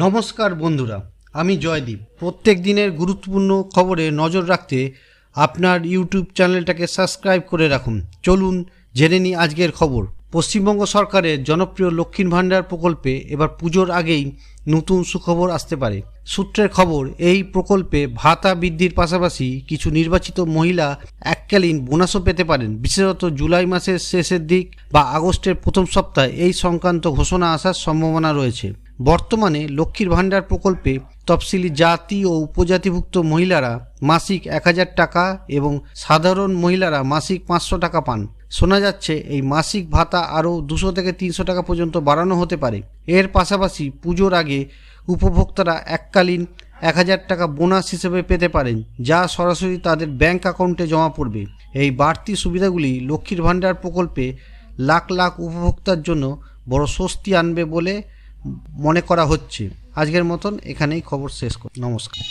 নমস্কার বন্ধুরা, আমি জয়দীপ। প্রত্যেক দিনের গুরুত্বপূর্ণ খবরে নজর রাখতে আপনার ইউটিউব চ্যানেলটাকে সাবস্ক্রাইব করে রাখুন। চলুন জেনে নিই আজকের খবর। পশ্চিমবঙ্গ সরকারের জনপ্রিয় লক্ষ্মীর ভাণ্ডার প্রকল্পে এবার পুজোর আগেই নতুন সুখবর আসতে পারে। সূত্রের খবর, এই প্রকল্পে ভাতা বৃদ্ধির পাশাপাশি কিছু নির্বাচিত মহিলা এককালীন বোনাসও পেতে পারেন। বিশেষত জুলাই মাসের শেষের দিক বা আগস্টের প্রথম সপ্তাহে এই সংক্রান্ত ঘোষণা আসার সম্ভাবনা রয়েছে। বর্তমানে লক্ষ্মীর ভাণ্ডার প্রকল্পে তফসিলি জাতি ও উপজাতিভুক্ত মহিলারা মাসিক 1000 টাকা এবং সাধারণ মহিলারা মাসিক 500 টাকা পান। শোনা যাচ্ছে এই মাসিক ভাতা আরও 200 থেকে 300 টাকা পর্যন্ত বাড়ানো হতে পারে। এর পাশাপাশি পুজোর আগে উপভোক্তারা এককালীন 1000 টাকা বোনাস হিসেবে পেতে পারেন, যা সরাসরি তাদের ব্যাংক অ্যাকাউন্টে জমা পড়বে। এই বাড়তি সুবিধাগুলি লক্ষ্মীর ভাণ্ডার প্রকল্পে লাখ লাখ উপভোক্তার জন্য বড় স্বস্তি আনবে বলে মনে করা হচ্ছে। আজকের মতন এখানেই খবর শেষ করি। নমস্কার।